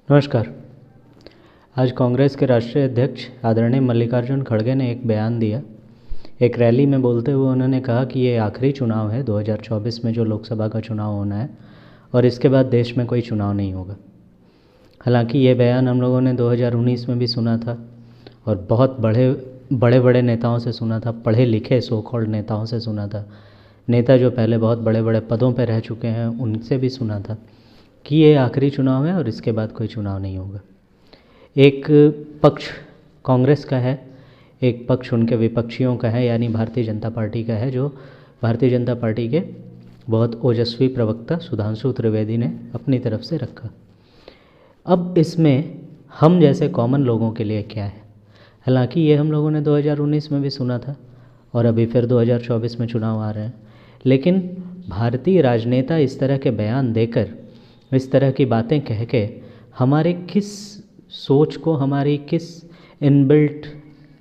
नमस्कार। आज कांग्रेस के राष्ट्रीय अध्यक्ष आदरणीय मल्लिकार्जुन खड़गे ने एक बयान दिया। एक रैली में बोलते हुए उन्होंने कहा कि ये आखिरी चुनाव है 2024 में जो लोकसभा का चुनाव होना है और इसके बाद देश में कोई चुनाव नहीं होगा। हालांकि ये बयान हम लोगों ने 2019 में भी सुना था और बहुत बड़े नेताओं से सुना था, पढ़े लिखे सो कॉल्ड नेताओं से सुना था, नेता जो पहले बहुत बड़े बड़े पदों पर रह चुके हैं उनसे भी सुना था कि ये आखिरी चुनाव है और इसके बाद कोई चुनाव नहीं होगा। एक पक्ष कांग्रेस का है, एक पक्ष उनके विपक्षियों का है यानी भारतीय जनता पार्टी का है, जो भारतीय जनता पार्टी के बहुत ओजस्वी प्रवक्ता सुधांशु त्रिवेदी ने अपनी तरफ से रखा। अब इसमें हम जैसे कॉमन लोगों के लिए क्या है? हालांकि ये हम लोगों ने 2019 में भी सुना था और अभी फिर 2024 में चुनाव आ रहे हैं, लेकिन भारतीय राजनेता इस तरह के बयान देकर, इस तरह की बातें कह के हमारे किस सोच को, हमारी किस इनबिल्ट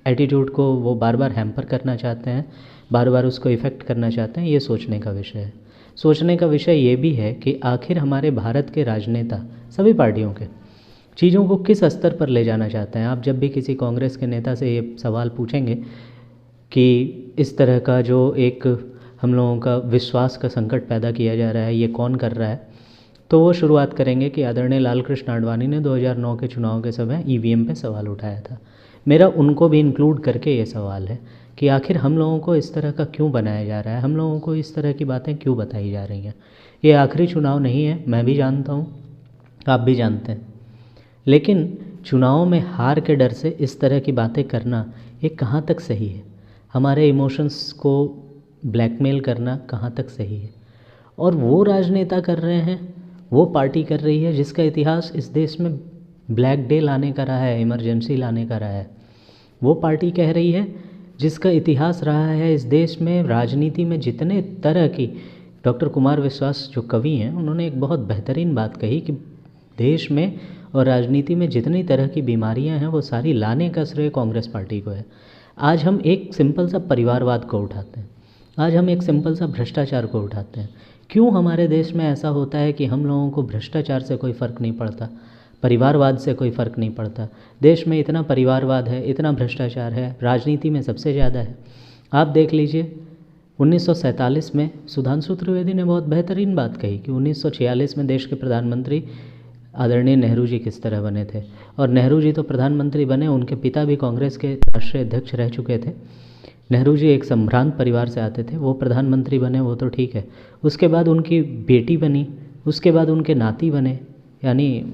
एटीट्यूड को वो बार बार हैम्पर करना चाहते हैं, बार बार उसको इफ़ेक्ट करना चाहते हैं, ये सोचने का विषय है। सोचने का विषय ये भी है कि आखिर हमारे भारत के राजनेता सभी पार्टियों के चीज़ों को किस स्तर पर ले जाना चाहते हैं। आप जब भी किसी कांग्रेस के नेता से ये सवाल पूछेंगे कि इस तरह का जो एक हम लोगों का विश्वास का संकट पैदा किया जा रहा है, ये कौन कर रहा है, तो वो शुरुआत करेंगे कि आदरणीय लाल कृष्ण आडवाणी ने 2009 के चुनाव के समय ईवीएम पे सवाल उठाया था। मेरा उनको भी इंक्लूड करके ये सवाल है कि आखिर हम लोगों को इस तरह का क्यों बनाया जा रहा है, हम लोगों को इस तरह की बातें क्यों बताई जा रही हैं। ये आखिरी चुनाव नहीं है, मैं भी जानता हूँ, आप भी जानते हैं, लेकिन चुनावों में हार के डर से इस तरह की बातें करना ये कहाँ तक सही है? हमारे इमोशंस को ब्लैकमेल करना कहाँ तक सही है? और वो राजनेता कर रहे हैं, वो पार्टी कर रही है जिसका इतिहास इस देश में ब्लैक डे लाने का रहा है, इमरजेंसी लाने का रहा है। वो पार्टी कह रही है जिसका इतिहास रहा है इस देश में राजनीति में जितने तरह की, डॉक्टर कुमार विश्वास जो कवि हैं उन्होंने एक बहुत बेहतरीन बात कही कि देश में और राजनीति में जितनी तरह की बीमारियां हैं वो सारी लाने का श्रेय कांग्रेस पार्टी को है। आज हम एक सिंपल सा परिवारवाद को उठाते हैं, आज हम एक सिंपल सा भ्रष्टाचार को उठाते हैं। क्यों हमारे देश में ऐसा होता है कि हम लोगों को भ्रष्टाचार से कोई फ़र्क नहीं पड़ता, परिवारवाद से कोई फ़र्क नहीं पड़ता? देश में इतना परिवारवाद है, इतना भ्रष्टाचार है, राजनीति में सबसे ज़्यादा है। आप देख लीजिए 1947 में सुधांशु त्रिवेदी ने बहुत बेहतरीन बात कही कि 1946 में देश के प्रधानमंत्री आदरणीय नेहरू जी किस तरह बने थे। और नेहरू जी तो प्रधानमंत्री बने, उनके पिता भी कांग्रेस के राष्ट्रीय अध्यक्ष रह चुके थे। नेहरू जी एक संभ्रांत परिवार से आते थे, वो प्रधानमंत्री बने, वो तो ठीक है। उसके बाद उनकी बेटी बनी, उसके बाद उनके नाती बने, यानी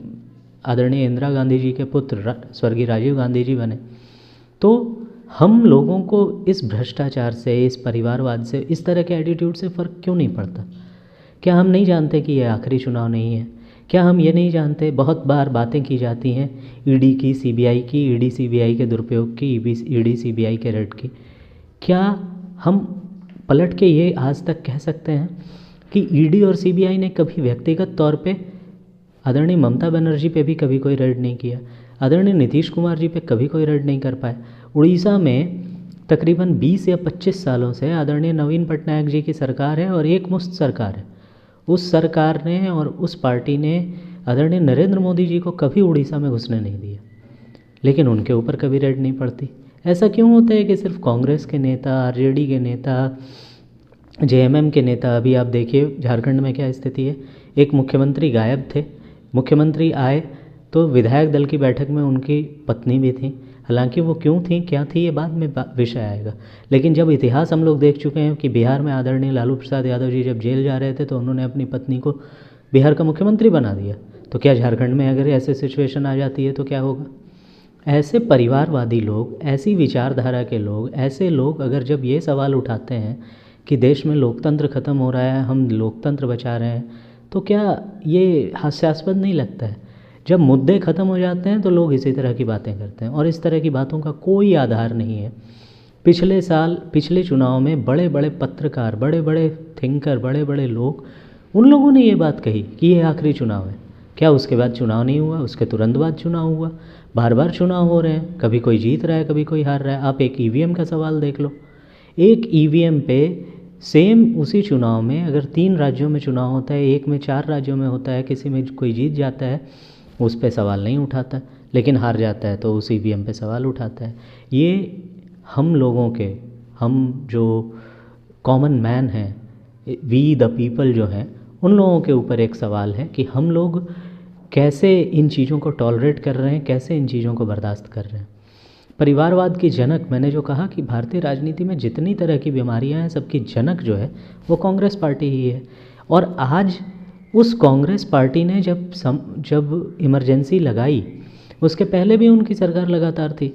आदरणीय इंदिरा गांधी जी के पुत्र स्वर्गीय राजीव गांधी जी बने। तो हम लोगों को इस भ्रष्टाचार से, इस परिवारवाद से, इस तरह के एटीट्यूड से फ़र्क क्यों नहीं पड़ता? क्या हम नहीं जानते कि ये आखिरी चुनाव नहीं है? क्या हम ये नहीं जानते? बहुत बार बातें की जाती हैं ईडी की, सीबीआई की, ईडी सीबीआई के दुरुपयोग की, ईडी सीबीआई के रेड की। क्या हम पलट के ये आज तक कह सकते हैं कि ईडी और सीबीआई ने कभी व्यक्तिगत तौर पे आदरणीय ममता बनर्जी पे भी कभी कोई रेड नहीं किया, आदरणीय नीतीश कुमार जी पे कभी कोई रेड नहीं कर पाए? उड़ीसा में तकरीबन 20 या 25 सालों से आदरणीय नवीन पटनायक जी की सरकार है और एक मुश्त सरकार है। उस सरकार ने और उस पार्टी ने आदरणीय नरेंद्र मोदी जी को कभी उड़ीसा में घुसने नहीं दिया, लेकिन उनके ऊपर कभी रेड नहीं पड़ती। ऐसा क्यों होता है कि सिर्फ कांग्रेस के नेता, आरजेडी के नेता, जेएमएम के नेता? अभी आप देखिए झारखंड में क्या स्थिति है। एक मुख्यमंत्री गायब थे, मुख्यमंत्री आए तो विधायक दल की बैठक में उनकी पत्नी भी थी। हालांकि वो क्यों थी, क्या थी, ये बाद में विषय आएगा। लेकिन जब इतिहास हम लोग देख चुके हैं कि बिहार में आदरणीय लालू प्रसाद यादव जी जब जेल जा रहे थे तो उन्होंने अपनी पत्नी को बिहार का मुख्यमंत्री बना दिया, तो क्या झारखंड में अगर ऐसे सिचुएशन आ जाती है तो क्या होगा? ऐसे परिवारवादी लोग, ऐसी विचारधारा के लोग, ऐसे लोग अगर जब ये सवाल उठाते हैं कि देश में लोकतंत्र ख़त्म हो रहा है, हम लोकतंत्र बचा रहे हैं, तो क्या ये हास्यास्पद नहीं लगता है? जब मुद्दे ख़त्म हो जाते हैं तो लोग इसी तरह की बातें करते हैं और इस तरह की बातों का कोई आधार नहीं है। पिछले चुनाव में बड़े बड़े पत्रकार, बड़े बड़े थिंकर, बड़े बड़े लोग, उन लोगों ने ये बात कही कि ये आखिरी चुनाव है। क्या उसके बाद चुनाव नहीं हुआ? उसके तुरंत बाद चुनाव हुआ। बार बार चुनाव हो रहे हैं, कभी कोई जीत रहा है, कभी कोई हार रहा है। आप एक ईवीएम का सवाल देख लो, एक ईवीएम पे सेम उसी चुनाव में अगर 3 राज्यों में चुनाव होता है, एक में 4 राज्यों में होता है, किसी में कोई जीत जाता है, उस पे सवाल नहीं उठाता, लेकिन हार जाता है तो उस ईवीएम पे सवाल उठाता है। ये हम लोगों के, हम जो कॉमन मैन हैं, वी द पीपल जो हैं, उन लोगों के ऊपर एक सवाल है कि हम लोग कैसे इन चीज़ों को टॉलरेट कर रहे हैं, कैसे इन चीज़ों को बर्दाश्त कर रहे हैं। परिवारवाद की जनक, मैंने जो कहा कि भारतीय राजनीति में जितनी तरह की बीमारियां हैं सबकी जनक जो है वो कांग्रेस पार्टी ही है। और आज उस कांग्रेस पार्टी ने जब इमरजेंसी लगाई, उसके पहले भी उनकी सरकार लगातार थी,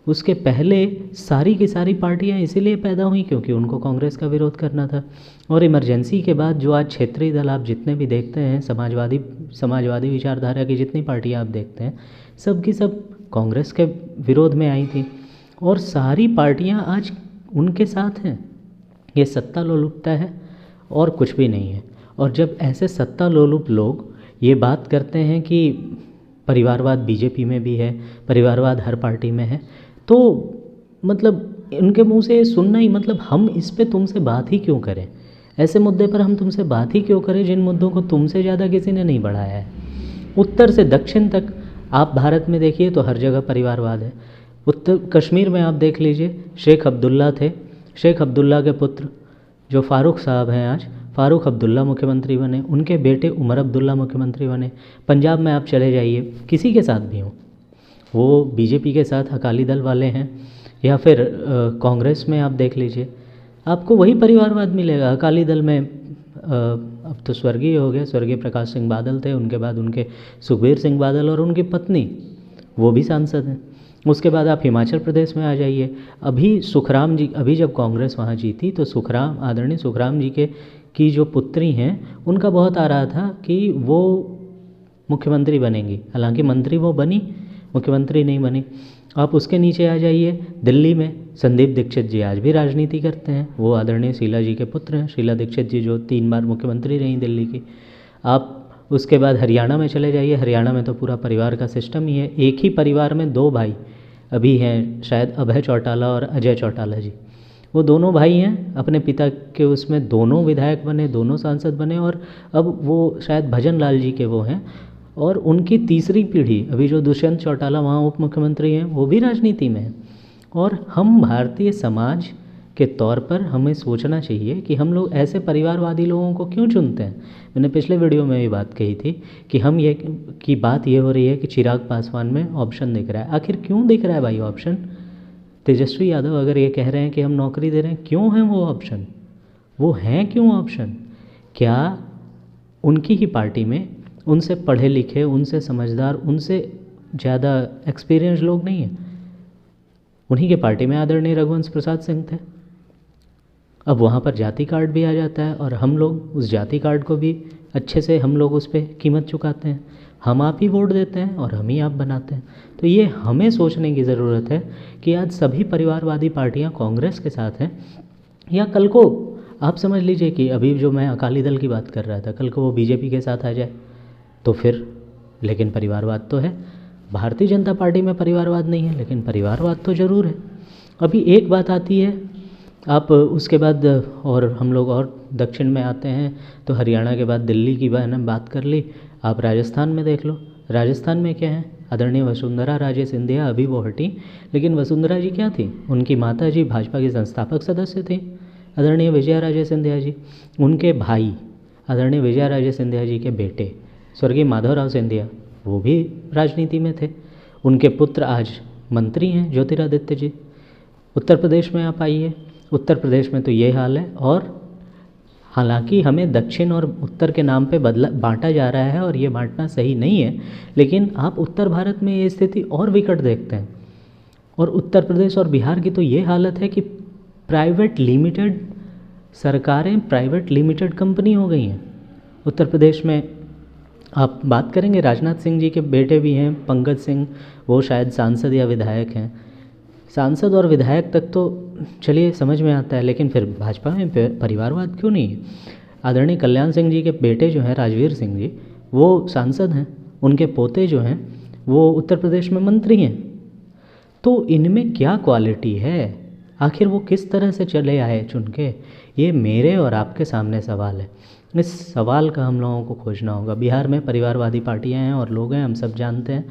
उसके पहले सारी की सारी पार्टियां इसीलिए पैदा हुई क्योंकि उनको कांग्रेस का विरोध करना था। और इमरजेंसी के बाद जो आज क्षेत्रीय दल आप जितने भी देखते हैं, समाजवादी विचारधारा की जितनी पार्टियां आप देखते हैं, सब की सब कांग्रेस के विरोध में आई थी और सारी पार्टियां आज उनके साथ हैं। ये सत्ता लोलुपता है और कुछ भी नहीं है। और जब ऐसे सत्ता लोलुप लोग ये बात करते हैं कि परिवारवाद बीजेपी में भी है, परिवारवाद हर पार्टी में है, तो मतलब इनके मुंह से सुनना ही, मतलब हम इस पे तुमसे बात ही क्यों करें, ऐसे मुद्दे पर हम तुमसे बात ही क्यों करें जिन मुद्दों को तुमसे ज़्यादा किसी ने नहीं बढ़ाया है। उत्तर से दक्षिण तक आप भारत में देखिए तो हर जगह परिवारवाद है। उत्तर कश्मीर में आप देख लीजिए, शेख अब्दुल्ला थे, शेख अब्दुल्ला के पुत्र जो फ़ारूक साहब हैं, आज फ़ारूक अब्दुल्ला मुख्यमंत्री बने, उनके बेटे उमर अब्दुल्ला मुख्यमंत्री बने। पंजाब में आप चले जाइए, किसी के साथ भी हों, वो बीजेपी के साथ अकाली दल वाले हैं या फिर कांग्रेस में आप देख लीजिए, आपको वही परिवारवाद मिलेगा। अकाली दल में अब तो स्वर्गीय हो गए, स्वर्गीय प्रकाश सिंह बादल थे, उनके बाद उनके सुखबीर सिंह बादल और उनकी पत्नी, वो भी सांसद हैं। उसके बाद आप हिमाचल प्रदेश में आ जाइए, अभी सुखराम जी, अभी जब कांग्रेस वहाँ जीती तो सुखराम, आदरणीय सुखराम जी की जो पुत्री हैं, उनका बहुत आ रहा था कि वो मुख्यमंत्री बनेंगी, हालांकि मंत्री वो बनी, मुख्यमंत्री नहीं बनी। आप उसके नीचे आ जाइए, दिल्ली में संदीप दीक्षित जी आज भी राजनीति करते हैं, वो आदरणीय शीला जी के पुत्र हैं, शीला दीक्षित जी जो 3 बार मुख्यमंत्री रहीं दिल्ली की। आप उसके बाद हरियाणा में चले जाइए, हरियाणा में तो पूरा परिवार का सिस्टम ही है, एक ही परिवार में 2 भाई अभी हैं, शायद अभय चौटाला और अजय चौटाला जी, वो दोनों भाई हैं, अपने पिता के उसमें दोनों विधायक बने, दोनों सांसद बने, और अब वो शायद भजन लाल जी के वो हैं, और उनकी तीसरी पीढ़ी अभी जो दुष्यंत चौटाला वहाँ उप मुख्यमंत्री हैं, वो भी राजनीति में हैं। और हम भारतीय समाज के तौर पर हमें सोचना चाहिए कि हम लोग ऐसे परिवारवादी लोगों को क्यों चुनते हैं। मैंने पिछले वीडियो में भी बात कही थी कि हम ये की बात ये हो रही है कि चिराग पासवान में ऑप्शन दिख रहा है, आखिर क्यों दिख रहा है भाई ऑप्शन? तेजस्वी यादव अगर ये कह रहे हैं कि हम नौकरी दे रहे हैं, क्यों हैं वो ऑप्शन? वो हैं क्यों ऑप्शन? क्या उनकी ही पार्टी में उनसे पढ़े लिखे, उनसे समझदार, उनसे ज़्यादा एक्सपीरियंस लोग नहीं हैं? उन्हीं के पार्टी में आदरणीय रघुवंश प्रसाद सिंह थे। अब वहाँ पर जाति कार्ड भी आ जाता है और हम लोग उस जाति कार्ड को भी अच्छे से हम लोग उस पर कीमत चुकाते हैं, हम आप ही वोट देते हैं और हम ही आप बनाते हैं। तो ये हमें सोचने की ज़रूरत है कि आज सभी परिवारवादी पार्टियाँ कांग्रेस के साथ हैं, या कल को आप समझ लीजिए कि अभी जो मैं अकाली दल की बात कर रहा था, कल को वो बीजेपी के साथ आ जाए तो फिर, लेकिन परिवारवाद तो है। भारतीय जनता पार्टी में परिवारवाद नहीं है, लेकिन परिवारवाद तो ज़रूर है। अभी एक बात आती है, आप उसके बाद और हम लोग और दक्षिण में आते हैं तो हरियाणा के बाद दिल्ली की मैंने बात कर ली, आप राजस्थान में देख लो। राजस्थान में क्या है, आदरणीय वसुंधरा राजे सिंधिया, अभी वो हटी, लेकिन वसुंधरा जी क्या थी, उनकी माता जी भाजपा की संस्थापक सदस्य थी, आदरणीय विजया राजे सिंधिया जी। उनके भाई आदरणीय विजया राजे सिंधिया जी के बेटे स्वर्गीय माधवराव सिंधिया, वो भी राजनीति में थे, उनके पुत्र आज मंत्री हैं, ज्योतिरादित्य जी। उत्तर प्रदेश में आप आइए, उत्तर प्रदेश में तो ये हाल है। और हालांकि हमें दक्षिण और उत्तर के नाम पे बांटा जा रहा है और ये बांटना सही नहीं है, लेकिन आप उत्तर भारत में ये स्थिति और विकट देखते हैं। और उत्तर प्रदेश और बिहार की तो ये हालत है कि प्राइवेट लिमिटेड सरकारें प्राइवेट लिमिटेड कंपनी हो गई हैं। उत्तर प्रदेश में आप बात करेंगे, राजनाथ सिंह जी के बेटे भी हैं पंकज सिंह, वो शायद सांसद या विधायक हैं। सांसद और विधायक तक तो चलिए समझ में आता है, लेकिन फिर भाजपा में परिवारवाद क्यों नहीं है? आदरणीय कल्याण सिंह जी के बेटे जो हैं राजवीर सिंह जी, वो सांसद हैं, उनके पोते जो हैं वो उत्तर प्रदेश में मंत्री हैं। तो इनमें क्या क्वालिटी है? आखिर वो किस तरह से चले आए चुन के? ये मेरे और आपके सामने सवाल है। इस सवाल का हम लोगों को खोजना होगा। बिहार में परिवारवादी पार्टियां हैं और लोग हैं, हम सब जानते हैं।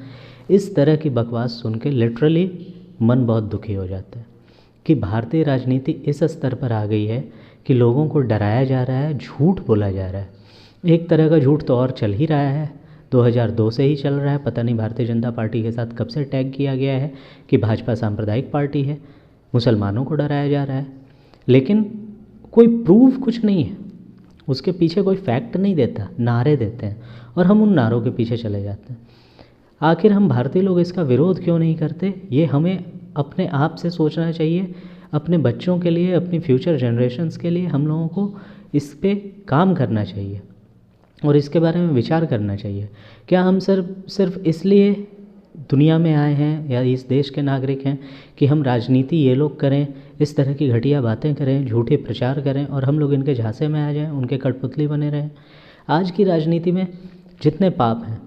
इस तरह की बकवास सुन के लिटरली मन बहुत दुखी हो जाता है कि भारतीय राजनीति इस स्तर पर आ गई है कि लोगों को डराया जा रहा है, झूठ बोला जा रहा है। एक तरह का झूठ तो और चल ही रहा है, 2002 से ही चल रहा है। पता नहीं भारतीय जनता पार्टी के साथ कब से टैग किया गया है कि भाजपा सांप्रदायिक पार्टी है, मुसलमानों को डराया जा रहा है, लेकिन कोई प्रूफ कुछ नहीं है, उसके पीछे कोई फैक्ट नहीं देता, नारे देते हैं और हम उन नारों के पीछे चले जाते हैं। आखिर हम भारतीय लोग इसका विरोध क्यों नहीं करते, ये हमें अपने आप से सोचना चाहिए। अपने बच्चों के लिए, अपनी फ्यूचर जनरेशन्स के लिए हम लोगों को इस पे काम करना चाहिए और इसके बारे में विचार करना चाहिए। क्या हम सिर्फ इसलिए दुनिया में आए हैं या इस देश के नागरिक हैं कि हम राजनीति ये लोग करें, इस तरह की घटिया बातें करें, झूठे प्रचार करें और हम लोग इनके झांसे में आ जाएं, उनके कठपुतली बने रहें? आज की राजनीति में जितने पाप हैं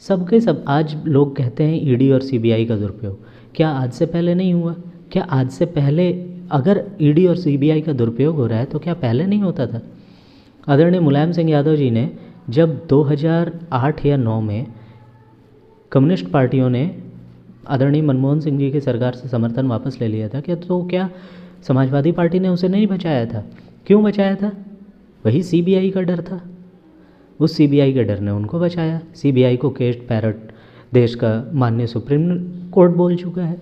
सबके सब आज लोग कहते हैं ईडी और सीबीआई का दुरुपयोग। क्या आज से पहले नहीं हुआ? क्या आज से पहले अगर ईडी और सीबीआई का दुरुपयोग हो रहा है तो क्या पहले नहीं होता था? आदरणीय मुलायम सिंह यादव जी ने जब 2008 या 9 में कम्युनिस्ट पार्टियों ने आदरणीय मनमोहन सिंह जी की सरकार से समर्थन वापस ले लिया था, क्या समाजवादी पार्टी ने उसे नहीं बचाया था? क्यों बचाया था? वही सीबीआई का डर था। उस सीबीआई के डर ने उनको बचाया। सीबीआई को केस्ट पैरट देश का माननीय सुप्रीम कोर्ट बोल चुका है।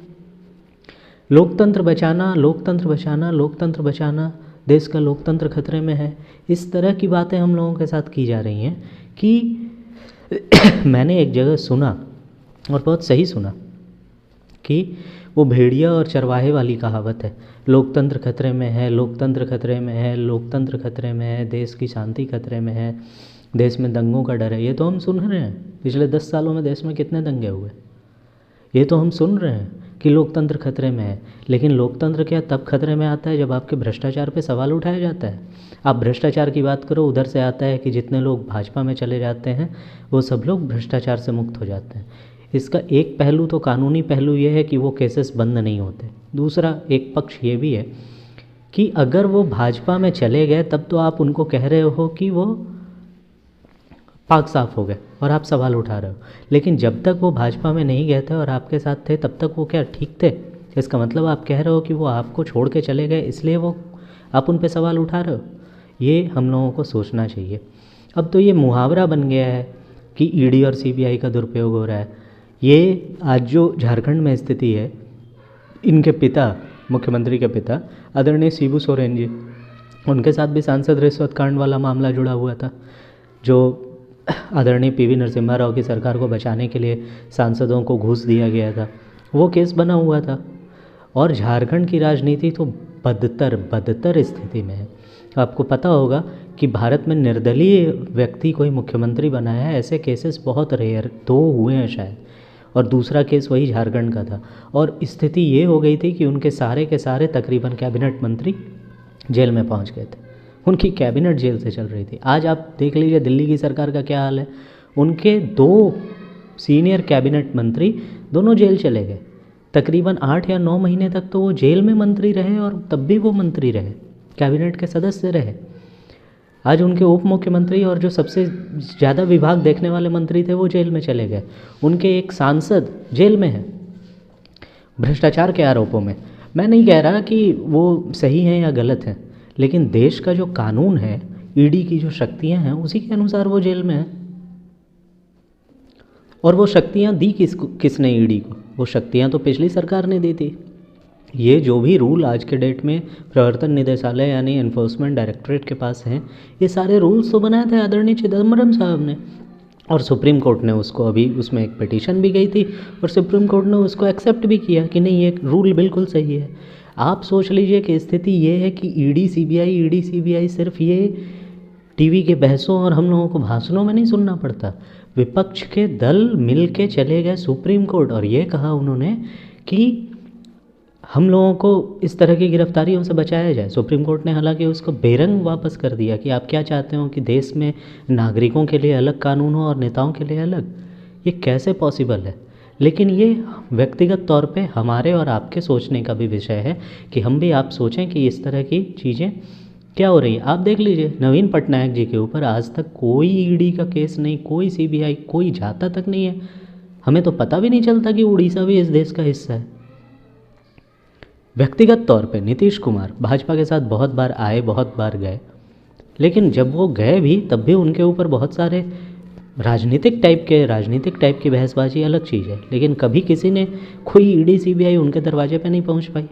लोकतंत्र बचाना, लोकतंत्र बचाना, लोकतंत्र बचाना, देश का लोकतंत्र खतरे में है। इस तरह की बातें हम लोगों के साथ की जा रही हैं कि मैंने एक जगह सुना और बहुत सही सुना कि वो भेड़िया और चरवाहे वाली कहावत है, लोकतंत्र खतरे में है, लोकतंत्र खतरे में है, लोकतंत्र खतरे में है, देश की शांति खतरे में है, देश में दंगों का डर है। ये तो हम सुन रहे हैं, पिछले 10 सालों में देश में कितने दंगे हुए, ये तो हम सुन रहे हैं कि लोकतंत्र खतरे में है। लेकिन लोकतंत्र क्या तब खतरे में आता है जब आपके भ्रष्टाचार पे सवाल उठाया जाता है? आप भ्रष्टाचार की बात करो, उधर से आता है कि जितने लोग भाजपा में चले जाते हैं वो सब लोग भ्रष्टाचार से मुक्त हो जाते हैं। इसका एक पहलू तो कानूनी पहलू ये है कि वो केसेस बंद नहीं होते। दूसरा एक पक्ष ये भी है कि अगर वो भाजपा में चले गए तब तो आप उनको कह रहे हो कि वो पाक साफ हो गए और आप सवाल उठा रहे हो, लेकिन जब तक वो भाजपा में नहीं गए थे और आपके साथ थे तब तक वो क्या ठीक थे? इसका मतलब आप कह रहे हो कि वो आपको छोड़ के चले गए इसलिए वो आप उन पे सवाल उठा रहे हो। ये हम लोगों को सोचना चाहिए। अब तो ये मुहावरा बन गया है कि ईडी और सीबीआई का दुरुपयोग हो रहा है। ये आज जो झारखंड में स्थिति है, इनके पिता, मुख्यमंत्री के पिता आदरणीय शिबू सोरेन जी, उनके साथ भी सांसद रिश्वत कांड वाला मामला जुड़ा हुआ था, जो आदरणीय पीवी नरसिम्हा राव की सरकार को बचाने के लिए सांसदों को घूस दिया गया था, वो केस बना हुआ था। और झारखंड की राजनीति तो बदतर स्थिति में है। आपको पता होगा कि भारत में निर्दलीय व्यक्ति कोई मुख्यमंत्री बना है, ऐसे केसेस बहुत रेयर 2 हुए हैं शायद, और दूसरा केस वही झारखंड का था। और स्थिति ये हो गई थी कि उनके सारे के सारे तकरीबन कैबिनेट मंत्री जेल में पहुंच गए थे, उनकी कैबिनेट जेल से चल रही थी। आज आप देख लीजिए दिल्ली की सरकार का क्या हाल है, उनके 2 सीनियर कैबिनेट मंत्री दोनों जेल चले गए। तकरीबन 8 या 9 महीने तक तो वो जेल में मंत्री रहे और तब भी वो मंत्री रहे, कैबिनेट के सदस्य रहे। आज उनके उप मुख्यमंत्री और जो सबसे ज़्यादा विभाग देखने वाले मंत्री थे वो जेल में चले गए। उनके एक सांसद जेल में है भ्रष्टाचार के आरोपों में। मैं नहीं कह रहा कि वो सही हैं या गलत हैं, लेकिन देश का जो कानून है, ईडी की जो शक्तियां हैं, उसी के अनुसार वो जेल में है। और वो शक्तियां दी किसने ईडी को? वो शक्तियां तो पिछली सरकार ने दी थी। ये जो भी रूल आज के डेट में प्रवर्तन निदेशालय यानी एनफोर्समेंट डायरेक्टरेट के पास हैं, ये सारे रूल्स तो बनाए थे आदरणीय चिदम्बरम साहब ने, और सुप्रीम कोर्ट ने उसको, अभी उसमें एक पिटीशन भी गई थी और सुप्रीम कोर्ट ने उसको एक्सेप्ट भी किया कि नहीं ये रूल बिल्कुल सही है। आप सोच लीजिए कि स्थिति ये है कि ईडी सीबीआई सिर्फ ये टीवी के बहसों और हम लोगों को भाषणों में नहीं सुनना पड़ता। विपक्ष के दल मिल के चले गए सुप्रीम कोर्ट और ये कहा उन्होंने कि हम लोगों को इस तरह की गिरफ्तारियों से बचाया जाए। सुप्रीम कोर्ट ने हालांकि उसको बेरंग वापस कर दिया कि आप क्या चाहते हो कि देश में नागरिकों के लिए अलग कानून हो और नेताओं के लिए अलग। ये कैसे पॉसिबल है? लेकिन ये व्यक्तिगत तौर पे हमारे और आपके सोचने का भी विषय है कि हम भी आप सोचें कि इस तरह की चीज़ें क्या हो रही है आप देख लीजिए। नवीन पटनायक जी के ऊपर आज तक कोई ईडी का केस नहीं, कोई सीबीआई, कोई जाता तक नहीं है। हमें तो पता भी नहीं चलता कि उड़ीसा भी इस देश का हिस्सा है। व्यक्तिगत तौर पे नीतीश कुमार भाजपा के साथ बहुत बार आए, बहुत बार गए, लेकिन जब वो गए भी तब भी उनके ऊपर बहुत सारे राजनीतिक टाइप की बहसबाजी अलग चीज़ है, लेकिन कभी किसी ने कोई ईडी सीबीआई उनके दरवाजे पे नहीं पहुंच पाई।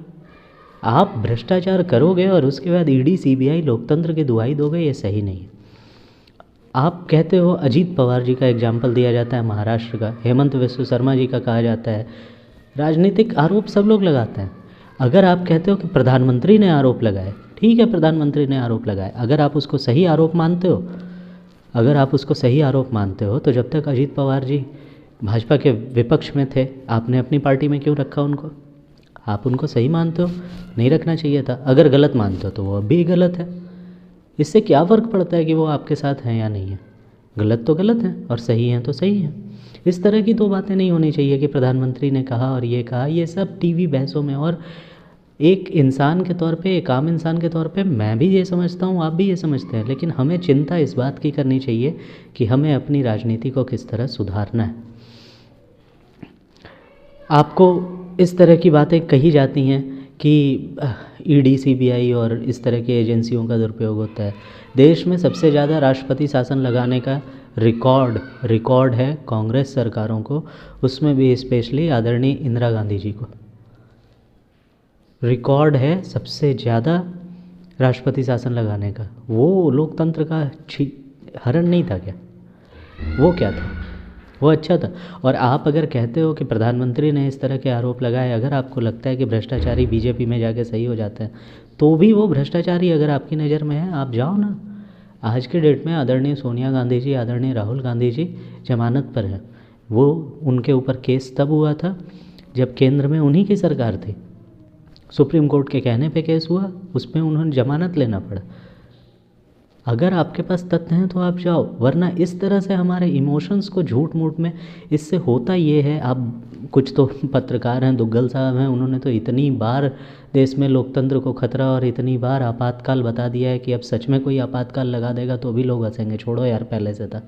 आप भ्रष्टाचार करोगे और उसके बाद ईडी सीबीआई लोकतंत्र की दुहाई दोगे, ये सही नहीं है। आप कहते हो, अजीत पवार जी का एग्जाम्पल दिया जाता है महाराष्ट्र का, हेमंत विश्व शर्मा जी का कहा जाता है। राजनीतिक आरोप सब लोग लगाते हैं। अगर आप कहते हो कि प्रधानमंत्री ने आरोप लगाए, ठीक है प्रधानमंत्री ने आरोप लगाए, अगर आप उसको सही आरोप मानते हो तो जब तक अजीत पवार जी भाजपा के विपक्ष में थे आपने अपनी पार्टी में क्यों रखा उनको? आप उनको सही मानते हो, नहीं रखना चाहिए था। अगर गलत मानते हो तो वो अब भी गलत है। इससे क्या फ़र्क पड़ता है कि वो आपके साथ हैं या नहीं है? गलत तो गलत है और सही हैं तो सही है। इस तरह की तो बातें नहीं होनी चाहिए कि प्रधानमंत्री ने कहा और ये कहा, ये सब टीवी बहसों में। और एक इंसान के तौर पे, एक आम इंसान के तौर पे मैं भी ये समझता हूँ, आप भी ये समझते हैं, लेकिन हमें चिंता इस बात की करनी चाहिए कि हमें अपनी राजनीति को किस तरह सुधारना है। आपको इस तरह की बातें कही जाती हैं कि ईडी सीबीआई और इस तरह की एजेंसियों का दुरुपयोग होता है। देश में सबसे ज़्यादा राष्ट्रपति शासन लगाने का रिकॉर्ड है कांग्रेस सरकारों को, उसमें भी स्पेशली आदरणीय इंदिरा गांधी जी को रिकॉर्ड है सबसे ज़्यादा राष्ट्रपति शासन लगाने का। वो लोकतंत्र का हरण नहीं था क्या? वो क्या था? वो अच्छा था। और आप अगर कहते हो कि प्रधानमंत्री ने इस तरह के आरोप लगाए, अगर आपको लगता है कि भ्रष्टाचारी बीजेपी में जाके सही हो जाते हैं, तो भी वो भ्रष्टाचारी अगर आपकी नज़र में है, आप जाओ ना। आज के डेट में आदरणीय सोनिया गांधी जी, आदरणीय राहुल गांधी जी जमानत पर हैं। वो उनके ऊपर केस तब हुआ था जब केंद्र में उन्हीं की सरकार थी। सुप्रीम कोर्ट के कहने पे केस हुआ, उसमें उन्होंने जमानत लेना पड़ा। अगर आपके पास तथ्य हैं तो आप जाओ, वरना इस तरह से हमारे इमोशंस को झूठ मूठ में, इससे होता ये है। आप कुछ तो पत्रकार हैं, दुग्गल साहब हैं, उन्होंने तो इतनी बार देश में लोकतंत्र को खतरा और इतनी बार आपातकाल बता दिया है कि अब सच में कोई आपातकाल लगा देगा तो भी लोग हंसेंगे। छोड़ो यार, पहले से था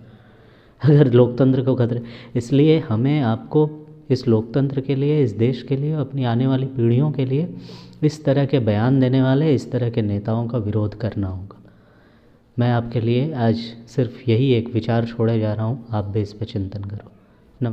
अगर लोकतंत्र को खतरे। इसलिए हमें आपको इस लोकतंत्र के लिए, इस देश के लिए, अपनी आने वाली पीढ़ियों के लिए इस तरह के बयान देने वाले, इस तरह के नेताओं का विरोध करना होगा। मैं आपके लिए आज सिर्फ यही एक विचार छोड़े जा रहा हूँ, आप भी इस पर चिंतन करो।